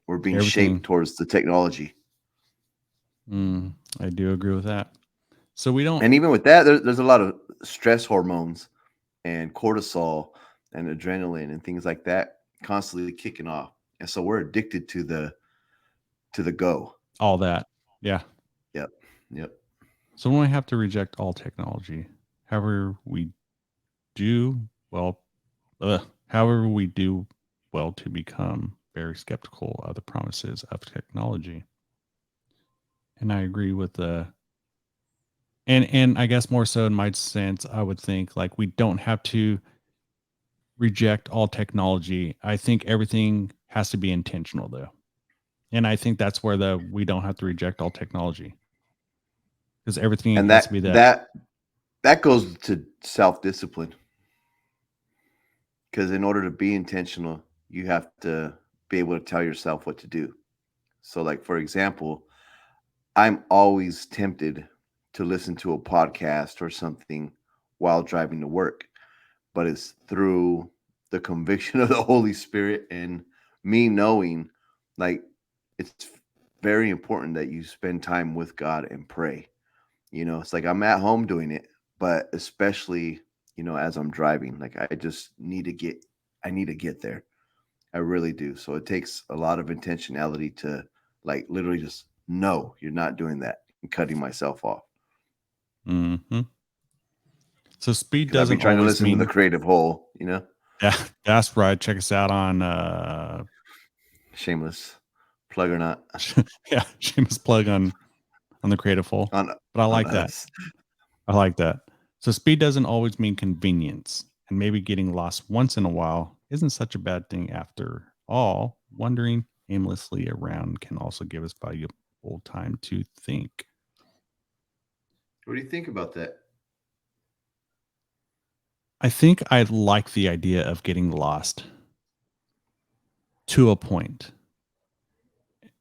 we're being shaped Everything. towards the technology. I do agree with that. So we don't And even with that, there's a lot of stress hormones and cortisol and adrenaline and things like that constantly kicking off. And so we're addicted to the go. all that. Yeah. Yep. Yep. So when we have to reject all technology, however we do well, however we do well to become very skeptical of the promises of technology. And I agree with and I guess more so in my sense, I would think like we don't have to reject all technology. I think everything has to be intentional though. And I think that's where we don't have to reject all technology because everything And has to that be that. that goes to self-discipline because in order to be intentional, you have to be able to tell yourself what to do. So like for example, I'm always tempted to listen to a podcast or something while driving to work, but it's through the conviction of the Holy Spirit and me knowing like it's very important that you spend time with God and pray. It's like I'm at home doing it, but especially, as I'm driving, like I need to get there. I really do. So it takes a lot of intentionality to like literally just no, you're not doing that and cutting myself off Hmm. So speed because I'd be doesn't trying to always listen to the mean creative whole. that's right. Check us out on Shameless plug or not yeah, shameless plug on the creative hole. on But I on like that. us. I like that. So speed doesn't always mean convenience, and maybe getting lost once in a while isn't such a bad thing after all. Wandering aimlessly around can also give us valuable time to think. What do you think about that? I think I like the idea of getting lost to a point.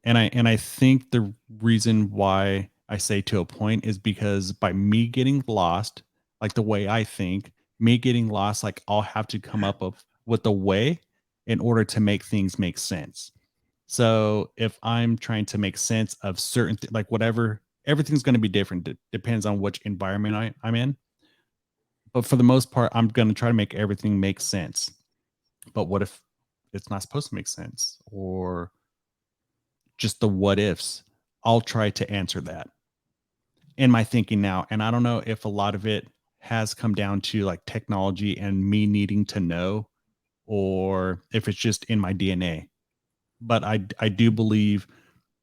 And I think the reason why I say to a point is because by me getting lost, like the way I think, me getting lost, like I'll have to come up with a way in order to make things make sense. So if I'm trying to make sense of certain like whatever, everything's going to be different. It depends on which environment I'm in. But for the most part, I'm going to try to make everything make sense. But what if it's not supposed to make sense, or just the what ifs. I'll try to answer that in my thinking now. And I don't know if a lot of it has come down to like technology and me needing to know, or if it's just in my DNA. But I do believe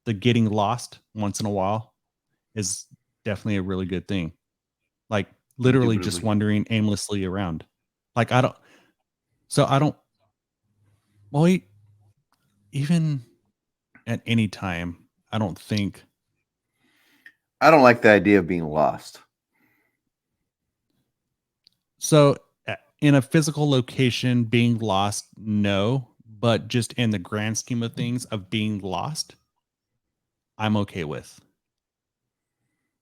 the getting lost once in a while is definitely a really good thing. Like literally just Indubitably. wandering aimlessly around. Like I don't, well, even at any time, I don't think I don't like the idea of being lost. so. In a physical location, being lost, no, but just in the grand scheme of things of being lost, I'm okay with.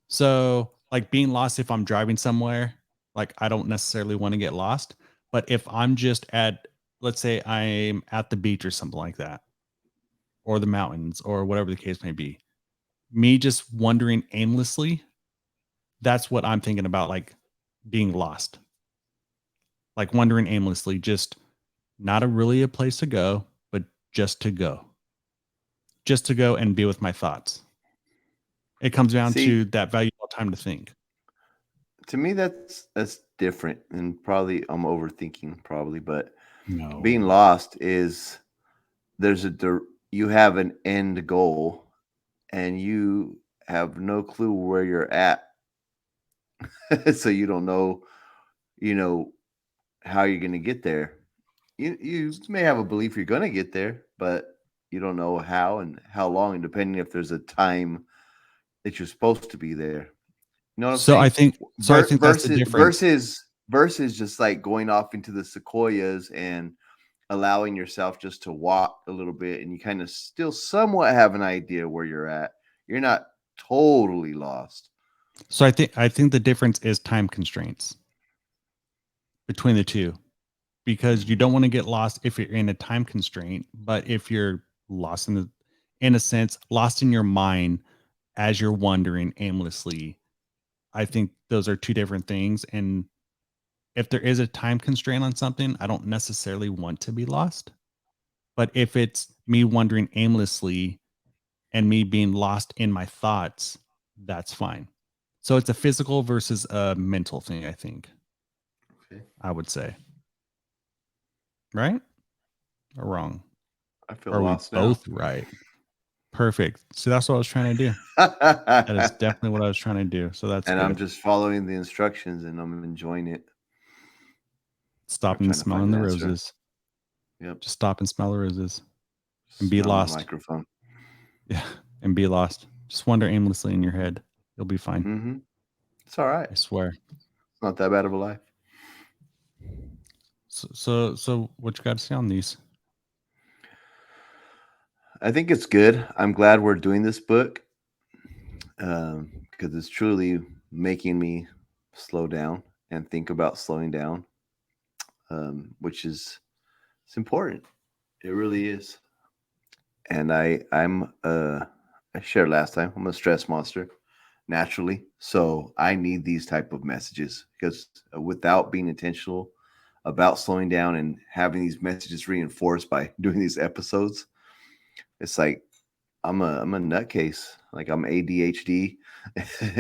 So, like being lost if I'm driving somewhere, like I don't necessarily want to get lost. But if I'm just at, let's say I'm at the beach or something like that, or the mountains, or whatever the case may be, me just wandering aimlessly, that's what I'm thinking about, like being lost, like wandering aimlessly, just not a really a place to go, but just to go, just to go and be with my thoughts. It comes down See, to that valuable time to think. to me, that's different, and probably I'm overthinking, probably, but being No. lost is there's you have an end goal, and you have no clue where you're at, so you don't know, you know, how you're going to get there. You may have a belief you're going to get there, but you don't know how and how long, and depending if there's a time that you're supposed to be there. You know what I'm So I saying? think so I think that's the difference. Versus just like going off into the sequoias and allowing yourself just to walk a little bit, and you kind of still somewhat have an idea where you're at. You're not totally lost. So I think the difference is time constraints between the two, because you Mhm. don't want to get lost if you're in a time constraint, but if you're lost in a sense, lost in your mind as you're wandering aimlessly, I think those are two different things. And if there is a time constraint on something, I don't necessarily want to be lost. But if it's me wandering aimlessly and me being lost in my thoughts, that's fine. So it's a physical versus a mental thing, I think, Okay. I would say. Right or wrong? I feel Are we lost now. both right? Perfect. So that's what I was trying to do. That is definitely what I was trying to do. So that's And I'm good. just following the instructions and I'm enjoying it. I'm Stopping and trying to find smelling an the answer. roses. Yep. Just stop and smell the roses and be Smell the lost. microphone. Yeah. And be lost. Just wander aimlessly in your head. You'll be fine. Hmm. It's all right. I swear. It's not that bad of a life. So what you got to say on these? I think it's good. I'm glad we're doing this book because it's truly making me slow down and think about slowing down, which is it's important. It really is. And I shared last time. I'm a stress monster naturally, so I need these type of messages because without being intentional about slowing down and having these messages reinforced by doing these episodes, it's like I'm a nutcase. Like I'm ADHD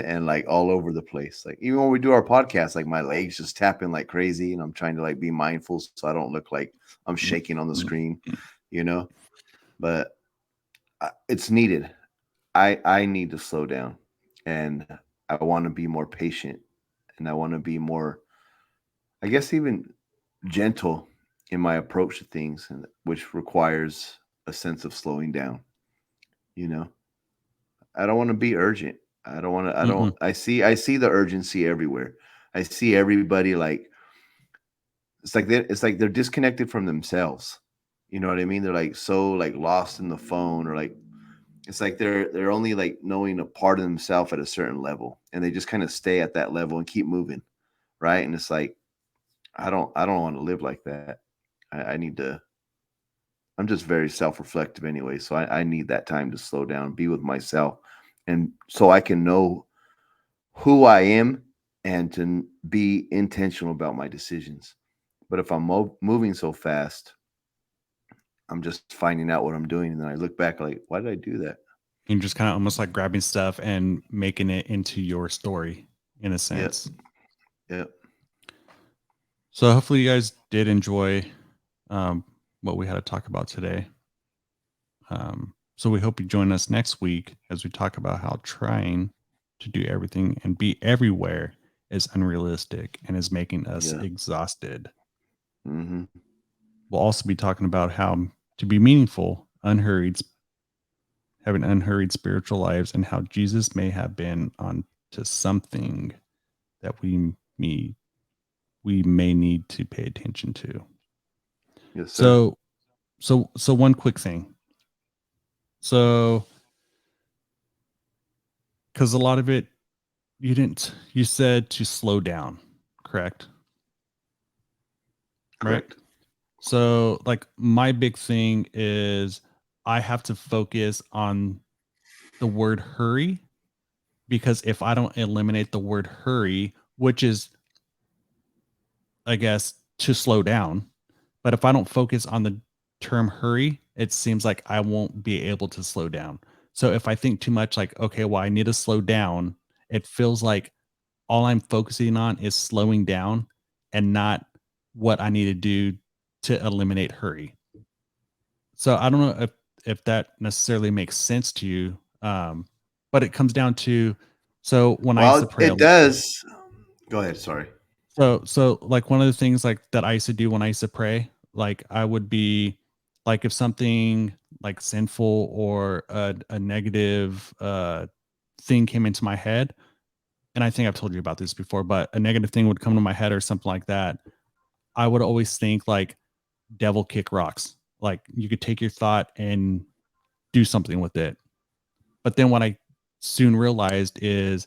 and like all over the place. Like even when we do our podcast, like my legs just tapping like crazy, and I'm trying to like be mindful so I don't look like I'm shaking on the screen, you know. But it's needed. I need to slow down, and I want to be more patient, and I want to be more, I guess, even gentle in my approach to things, and which requires a sense of slowing down. You know, I don't want to be urgent. I don't want to. I don't. Mm-mm. I see the urgency everywhere. I see everybody like it's like they're disconnected from themselves. You know what I mean? They're like so like lost in the phone, or like it's like they're only like knowing a part of themselves at a certain level, and they just kind of stay at that level and keep moving, right? And it's like I don't want to live like that. I need to. I'm just very self-reflective anyway, so I need that time to slow down, be with myself, and so I can know who I am and to be intentional about my decisions. But if I'm moving so fast, I'm just finding out what I'm doing, and then I look back like, why did I do that? And just kind of almost like grabbing stuff and making it into your story in a Yep. sense. Yep. So hopefully you guys did enjoy what we had to talk about today. So we hope you join us next week as we talk about how trying to do everything and be everywhere is unrealistic and is making us Yeah. exhausted. Mm-hmm. We'll also be talking about how to be meaningful, having unhurried spiritual lives, and how Jesus may have been on to something that we may need to pay attention to. Yes, sir. So one quick thing. So because a lot of it you said to slow down, correct? Right? Correct. So like my big thing is I have to focus on the word hurry, because if I don't eliminate the word hurry, which is, I guess, to slow down, but if I don't focus on the term hurry, it seems like I won't be able to slow down. So if I think too much like, okay, well, I need to slow down, it feels like all I'm focusing on is slowing down and not what I need to do to eliminate hurry. So I don't know if that necessarily makes sense to you. But it comes down to, so when I used to Well, pray, it does. Go ahead. Sorry. so like one of the things like that I used to do when I used to pray, like I would be like if something like sinful or a negative thing came into my head, and I think I've told you about this before, but a negative thing would come to my head or something like that, I would always think like devil kick rocks. Like you could take your thought and do something with it. But then what I soon realized is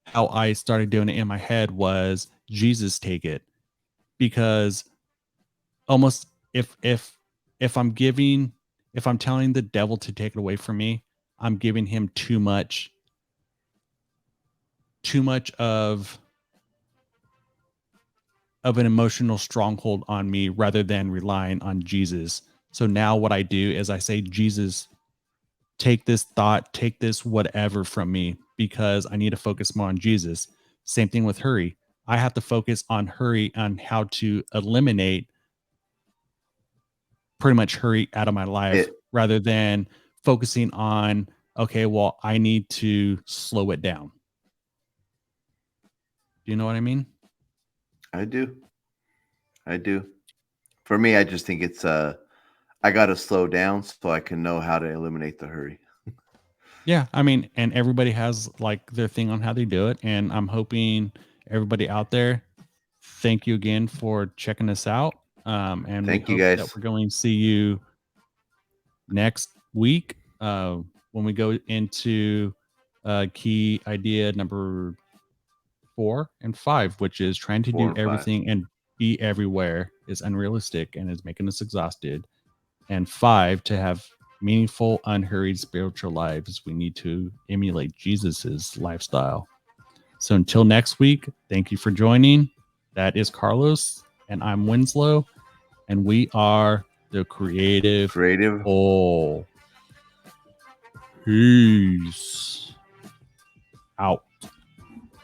how I started doing it in my head was Jesus take it. Because almost if I'm giving, if I'm telling the devil to take it away from me, I'm giving him too much of an emotional stronghold on me rather than relying on Jesus. So now what I do is I say, Jesus, take this thought, take this whatever from me, because I need to focus more on Jesus. Same thing with hurry. I have to focus on hurry, on how to eliminate pretty much hurry out of my life It. rather than focusing on, okay, well, I need to slow it down. Do you know what I mean? I do. I do. For me, I just think it's I got to slow down so I can know how to eliminate the hurry. Yeah, I mean, and everybody has like their thing on how they do it, and I'm hoping everybody out there, thank you again for checking us out, and we Thank you, hope that guys. we're going to see you next week when we go into key idea number 4 and 5, which is trying to Four do and five. everything and be everywhere is unrealistic and is making us exhausted. And 5, to have meaningful, unhurried spiritual lives, we need to emulate Jesus's lifestyle. So until next week, thank you for joining. That is Carlos, and I'm Winslow, and we are the Creative Creative. Whole. Peace out.